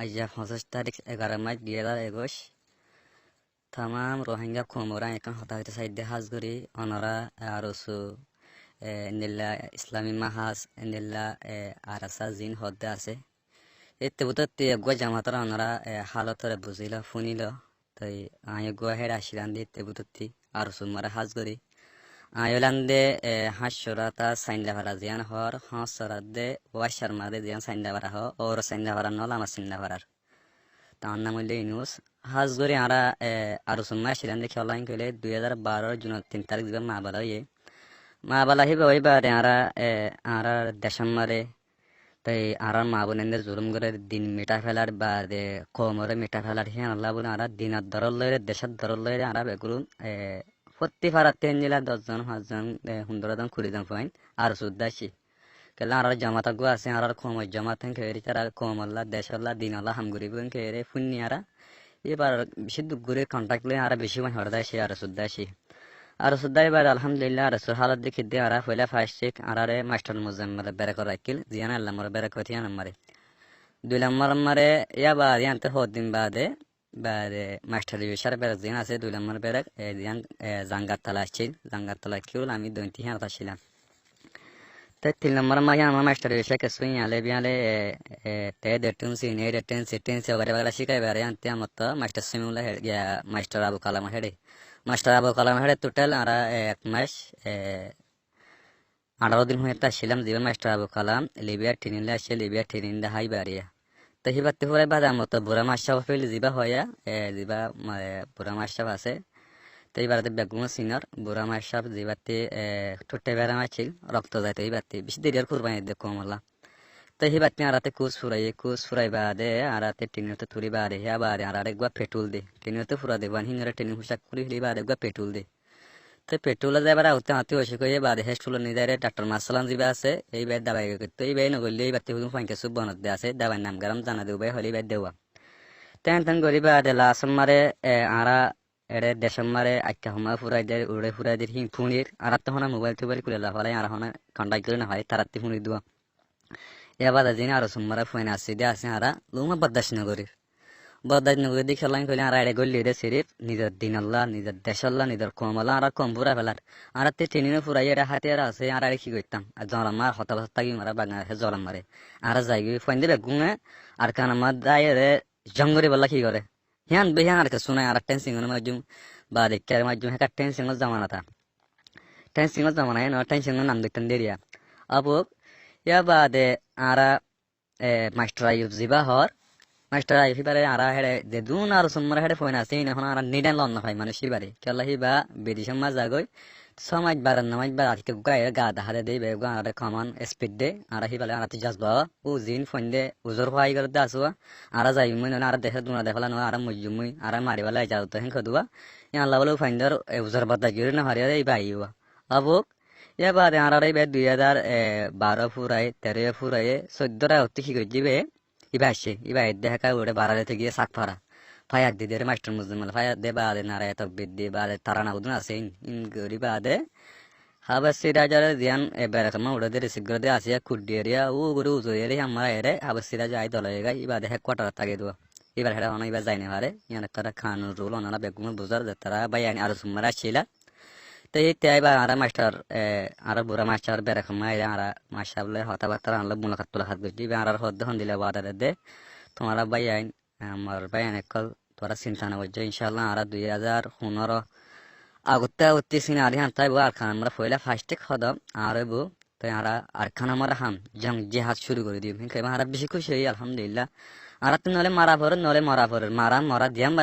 আজ 25 তারিখ 11 মাস 2021 tamam rohingya komora ekan hota hota saide hazguri onora arusu nilla islami mahas nilla arasa zin hodde ase ette butotti egwa jamatara onora halotore buzila funilo tai ayegwa hera ashilandi ette butotti arusu mara hazguri ayolande hashurata sainla vara zian hor hasorade washar made zian sainla vara ho or sainla vara nola masinla varar তার নাম হইল ইনুস হাজগরি আরা আরো সুন্না ছিলেন দেখি online কইলে 2012 June 3 তারিখ দিবা মা বালা হিবে ওইবারে আরা আরা দেশমারে তাই আরা মা বোনের জুলুম করে দিন মিটা ফেলার বাদে কোমরে মিটা ফেলার হিয়ান আল্লাহ বলে আরা দিনার দরল লইরে দেশের দরল লইরে আরা বেগুরুন প্রতি ফারাত 3 জেলা 10 জন 5 জন 15 জন 20 জন পয়েন্ট আর সুদ্দাসি kala arar jamata go ase arar komo jamata keri tara komalla deshalla dinalla hamguri bun kere funni ara ebar bishid gure contact le ara beshi man horda shi ara sudai bar alhamdulillah rasul halat dekhi de ara fela fashik arare master muzammil barakor akil ziana allah mar barakoti anamare dulam mar mare ya ba yante hodin bade master yeshar ber zina ase dulam mar berak zian zangat talachil ami donti han tashilam تتل مرة ما يعني ما اشتري شيء كسوين على بياله تهدرتون سيني هدرتون ستين سو وغيره شيء كي بيريان تيا متى ما اشتسمي ولا يا ما اشترى أبو كلام هذي ما اشترى أبو كلام هذي توتال أرا ماش أنا ردين هو يتشيلم زيبا ما اشترى أبو كلام ليبيا تنين لا شيء ليبيا تنين ده هاي باريا تهي بتهوري بعد متى برا ما شاف في زيبا هويا زيبا ما برا ما شاف هسه তাই বারতে বেগুন সিনার বুড়া মার সাপ জিবাতে ঠোঁটে বেড়া মাছিল রক্ত যায় তাই বাতে বেশি দেরি আর কুরবানি দেখো আমলা তাই হি বাতে আরাতে কুস ফুরাই বাদে আরাতে টিনিতে তুরি বাদে হ্যাঁ বাদে আর আরেকবার পেট্রোল দে টিনিতে ফুরা দে বান হিংরে টিনি হুসাক করি হলি বাদে একবার পেট্রোল দে তো পেট্রোল যাবার আউতে হাতে হসে কই বাদে হেস্টুল নি যায় ডাক্তার মাসালাম জিবা আছে এই বাই দাবাই তো এই বাই নগলি এই বাতে হুদুম ফাঙ্কে সুব বনত দে আছে দাবাই নাম গরম জানা দেউ বাই হলি বাই দেওয়া তেন গরিবা দে লাসম মারে আরা এরে দেশমারে আক্কা হুমা ফুরাই দে উড়ে ফুরাই দে হিং ফুনির আর তো হনা মোবাইল টোবাইল কুলে লা হলাই আর হনা কন্টাক্ট করে না হয় তারাতে ফুনি দুয়া এবার দিন আর সুমারা ফুইন আসি দে আসে আর লুমা বদাস নগরি দি খেলাইন কইলে আর এড়ে গলি রে সিরিফ নিজের দিন আল্লাহ নিজের দেশ আল্লাহ নিজের কমলা আর কম ফুরা ফেলার আর তে টেনিনে ফুরাই এর হাতে আর আছে আর কি কইতাম আর জলাম মার হতা বস্তা কি মারা বাগনা হে জলাম মারে আর যাই ফুইন দিবে গুঙে আর কানা মাদ দায় রে জঙ্গরি বলা কি করে হিয়ান বেহিয়ান আর শুনাই আর টেন্সিংের মাধ্যম বা দেখের মাধ্যম হ্যাঁ টেন্সিংের জামানা তা টেন্সিংের জামানা ন টেন্সিংের নাম দেখতেন দেরিয়া আবুক ইয়া বাদে আরা মাস্টার আইব জিবা হর মাস্টার আইব হিবারে আরা হেড়ে যে দুন আর সুমরা হেড়ে ফোন আছে এখন আর নিডেন লন হয় মানুষ হিবারে কেলা হিবা বেদি সমাজ আগই সমাজ বারান নামাজ বার আজকে গায়ে গা দাহারে দেই বেগা আর কমান স্পিড দে আর হিবালে আর জাজবা ও জিন ফোন দে উজর ফাই করে দাসুয়া আর যাই মুই না আর দেখে দুনা দেখলা ন আর মুজুমুই আর মারি বালা যাও তো হেন খদুয়া ইয়া আল্লাহ বলে ফাইন্দার উজর বাদা গিরে না হারিয়া এই বাইওয়া আবুক ইয়া বাদে আর এই বে 2012 ফুরাই 13 ফুরাই 14 হতে কি গজিবে ইবা দেখা ওরে বারাতে গিয়ে সাকফারা ফায়াক দি দে মাস্টার মুজমল ফায়াক দে বাদে নারে তো বিদ্দি বাদে তারানা উদনা আছে ইন গরি বাদে হাবসি রাজার দিয়ান বেরকমা উড়ে দে সিগর দে আসিয়া কুডিরিয়া ও গুরু জয়েরে আমরা এরে হাবসি রাজা আই দলেগা ইবাদে হেডকোয়ার্টার তাগে দো এবার হেডা অনা ইবা যাইনে পারে ইয়ান তারা খান রুল অনা বেগুম বুজার দে তারা বাইয়ানি আর সুমরা ছিলা তো এই তাইবা আর মাস্টার আর বুড়া মাস্টার বেরকমা আর মাশাআল্লাহ হতাবাতা আনলো মুলাকাত তুলাকাত গজি আর হদ হন দিলে বাদা দে তোমারা বাইয়ান আমার বাইয়ান কল তোরা চিন্তা না করছো ইনশাআল্লাহ আর 2015 আগতে অতি সিনে আর হান তাইব আর খান আমরা ফয়লা ফার্স্টে খদম আর বু তাই আর খান আমরা হাম জং জিহাদ শুরু করে দিই কিন্তু আর বেশি খুশি হই আলহামদুলিল্লাহ আর তো নলে মারা পড়ে মারা দিয়াম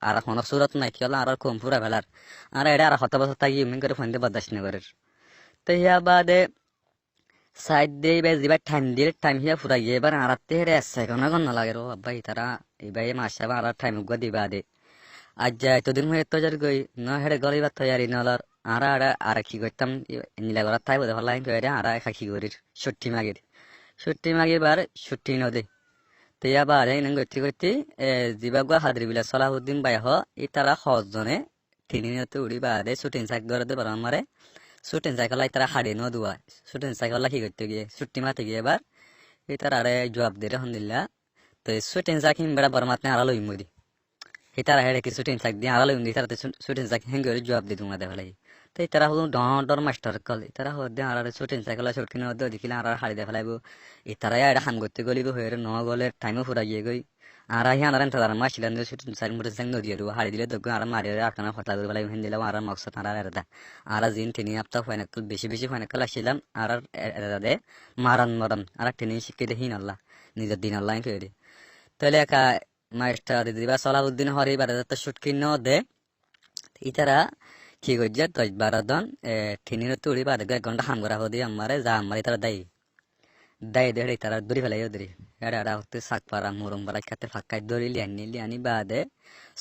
আর কোন সুরত নাই কিলা আর কম পুরা ফেলার আর এটা আর হত বছর থাকি মিন করে ফোন দিয়ে বদাস না করে তো ইয়া বাদে সাইড দিয়ে এবার যেবার টাইম হিয়া ফুরাই এবার আর হেরে আসছে কোন লাগে রো আব্বাই তারা এবার মাসা আর টাইম গো দিবা দে আজ যায় এতদিন হয়ে তো যার গই ন হেরে গলিবার তৈরি নলার আর কি করতাম নিলা গড়ার তাই বোধ হলাই কইরে আর কি করির ছুটি মাগির বার ছুটি নদে তো ইয়াবার এই গতি জিবাগুয়া হাদরি বিলা সলাহুদ্দিন বাই হ ই তারা সজনে তিনিতে উড়ি বাদে ছুটিন সাইক গড়ে দে আমারে ছুটিন সাইকেল তারা হাড়ে ন দুয়া ছুটিন সাইকেল কি করতে গিয়ে ছুটি মাতে গিয়ে এবার এই তার আরে জবাব দিলে আলহামদুলিল্লাহ তো শুটিং সাকিম বেড়া বরমাতনে আড়ালো ইমুদি হিতারা হেড়ে কি শুটিং সাক দিয়ে আড়ালো ইমুদি তারা শুটিং সাক হেঙ্গে জবাব দি তোমাদের ফেলাই তো তারা হলো ডর মাস্টার কল তারা হদ্দে আড়ালে শুটিং সাইকেল শুটকিন হদ্দে দেখিলে আর হাড়ি দে ফেলাইব ইতারা এটা হাম করতে গলিব হয়ে ন গলে টাইমও ফুরা গিয়ে গই আর আহি আনার তারা মাসিলান শুটিং সাইক মুটিং সাইক নদিয়ে দেবো হাড়ি দিলে দগ্গ আর মারি আটকানা ফটলা করে ফেলাই হেন দিলাম আর মকসদ আর এরদা আর জিন টিনি আপতা ফাইনাল বেশি বেশি ফাইনাল আসছিলাম আর এরদে মারান মরান আর টিনি শিখে দেহিন আল্লাহ নিজের দিন আল্লাহ ফেরি তাহলে একা মাস্টার দিবা সলাউদ্দিন হরিবার তো শুটকিন দে ইতারা কি করছে 10-12 জন ঠিনির তুড়ি বাদ 1 ঘন্টা হাম করা হদি আমারে যা আমারে তারা দাই দেড়ে তারা দড়ি ফেলাই দড়ি এড়া হতে শাক পারা মুরম পারা খেতে ফাঁকাই দড়ি লিয়ানি বাদে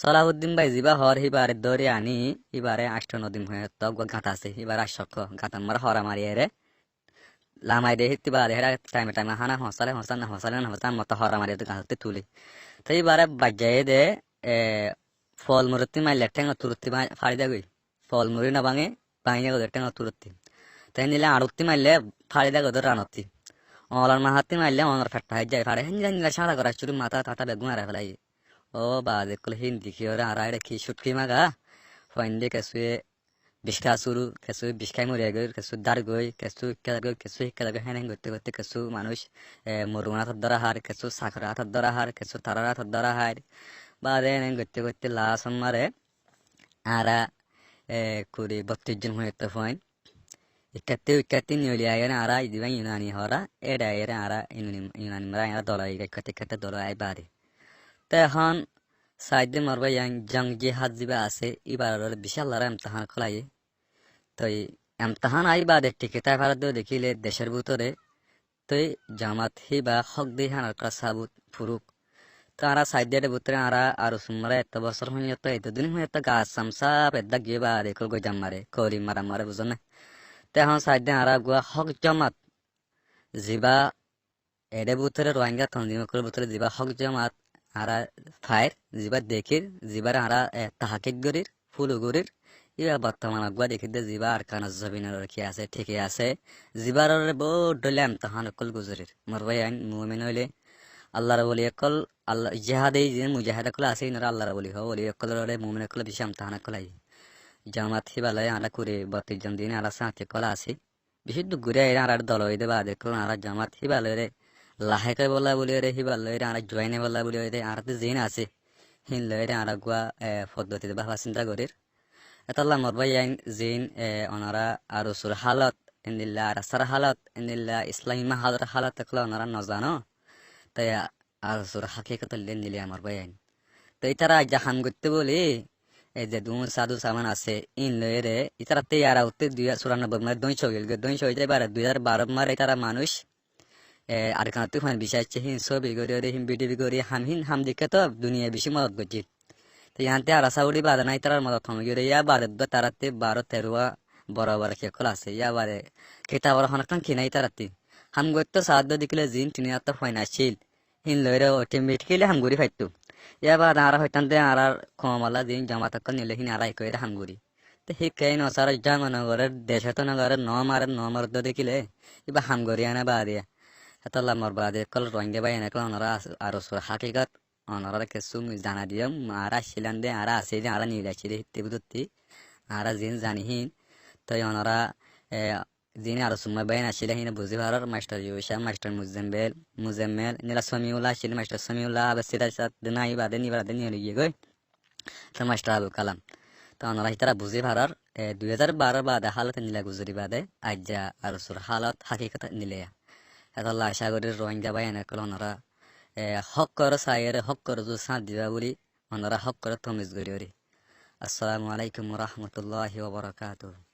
সলাউদ্দিন ভাই যিবা হর হিবারে দড়ি আনি এবারে 8-9 দিন হয়ে তো গাঁথা আছে এবার আসক গাঁথা মারা হরা মারি রে লামাই দে হিতি বাদে হেরা টাইমে হানা হসালে না হসান মতো হরা মারি গাঁথতে তুলি তো এবারে বাজায়ে দে ফল মুরতি মাইলে ঠেঙ্গ তুরতি ফাড়ি দে গই ফল মুড়ি না ভাঙে গদের টেঙা তুরতি তাই নিলে আড়তি মারলে ফাড়ি দে গদের রানতি অলার মাহাতি মারলে অনর ফেটটা হয়ে যায় ফাড়ে হিন্দা সারা করা শুরু মাথা তাতা বেগুন আর ফেলাই ও বা দেখলে হিন্দি কি ওরা আর কি সুটকি মাগা ফয়েন্ডে কেসুয়ে বিষ্কা শুরু কেসু বিষ্কাই মরিয়া গই কেসু দার গই কেসু শিক্ষা গই হেন করতে করতে কেসু মানুষ মরুণ হাতের দ্বারা হার কেসু সাখরা হাতের দ্বারা হার কেসু তারার হাতের দ্বারা হার বা হেন করতে করতে লাশ মারে আরা 32 জন হয়ে তো ফয়েন ইকাতে নিউলি আইরা আরা ইদিবা ইউনানি হরা এডা এরা আরা ইউনানি মারা আরা দলাই ইকাতে দলাই বাড়ি তো এখন সাইডে মারবা জং জিহাদ জিবা আছে এবার বিশাল লড়াই এমতাহান খোলাই তো এমতাহান আই বাদে টিকিটা ভারত দেখিলে দেশের ভিতরে তো জামাত হি বা হক দি হানার কা সাবুত ফুরুক তারা সাইডে ভিতরে আরা আর সুমরা এত বছর হয়ে তো এতদিন হয়ে তো গাছ সামসা পেদা গিয়ে বা দেখল গই জামারে করি মারে বুঝো না তো এখন সাইডে আরা গুয়া হক জামাত জিবা এডে ভিতরে রোহিঙ্গা তন্দিমকর ভিতরে জিবা হক জামাত আরা ফায়ার জিবা দেখির জিবার আরা তাহাকিক গরির ফুলু গরির ইবা বর্তমান আগুয়া দেখি দে জিবা আর কানা জবিনের কি আছে ঠিকই আছে জিবার বহুত ডলাম তাহান কল গুজরির মরবাই আইন মুমিন হইলে আল্লাহর ওলি একল আল্লাহ জিহাদে যে মুজাহিদ কল আছে ইনারা আল্লাহর ওলি হও ওলি একল রে মুমিন কল বিশাম তাহান কলাই জামাত হিবালে আলা করে 32 জন দিন আলা সাথে কল আছে বিশুদ্ধ ঘুরে আর দল হইতে বাদে কল আর জামাত হিবালে রে লাহেকে বলা বলি রে হিবালে রে আর জয়েনে বলা বলি রে আর তে জিন আছে হিন লয় রে আর গুয়া পদ্ধতিতে বাবা চিন্তা করির এতাল্লাহ মরবাই আইন জিন ওনারা আর সুর হালত ইন্দিল্লা রাসার হালত ইন্দিল্লা ইসলামী হালত কল ওনারা নজানো তাই আর সুর হাকিকত লেন দিলে আমার বয়ান তো ইতারা জাহান করতে বলি এই যে সাধু সামান আছে ইন লয়ে ইতারা তেয়ারা হতে 294 মানে 200 হয়ে যায় 2012 মারে তারা মানুষ আর কান তুই ফান বিষয় হিন ছবি করে হিম বিডিবি করে হাম দেখে তো দুনিয়া বেশি মদত করছি তো ইয়ান্তে আর সাউরি বাদে নাই তার মদত থমে গিয়ে ইয়া বাদে তারাতে 12-13 বড় খেকল আছে ইয়া বাদে খেতাবার হনকান কিনাই তারাতে হাম করতে সাহায্য দেখিলে জিন তিনি আর তো ফাইনাছিল হিন লইরে অটোমেটিক্যালি হামগুড়ি ফাইতো ইয়াবার আর হইতান দে আর কমালা দিন জামাত নিলে হিন আর কইরা হামগুড়ি তো হি কেন সারা জাঙ্গনগরের দেশে তো নগরের নমার দেখিলে ইবা হামগুড়ি আনা বাদিয়া এতলা মর বাদে কল রঙ্গে বাই এনে কল ওনারা আর হাকিকত ওনারা কিছু জানা দিয়ে আর আসছিলেন দে আর আসে যে আর নিয়ে যাচ্ছি হিতে বুঝতি আর জিন জানিহীন তো ওনারা যিনি আর সময় বাইন আসলে হিনে বুঝি ভাড়ার মাস্টার ইউসা মাস্টার মুজাম্মেল নীলা সমিউল্লাহ আসছিল মাস্টার সমিউল্লাহ আবার সিরাজ নাই বাদে নিয়ে গিয়ে গই তো মাস্টার আবুল কালাম তো ওনারা তারা বুঝি ভাড়ার 2012 বাদে হালত নিলা গুজরি বাদে আজ্জা আর সুর হালত হাকিকত নিলে এতলা আশা করি রোহিঙ্গা বাইন কল ওনারা হক কর সাইয়ের হক কর জু সাঁত দিবা বলি ওনারা হক করে তমিজ গড়ি আসসালামু আলাইকুম রহমতুল্লাহি ওয়া বারাকাতুহু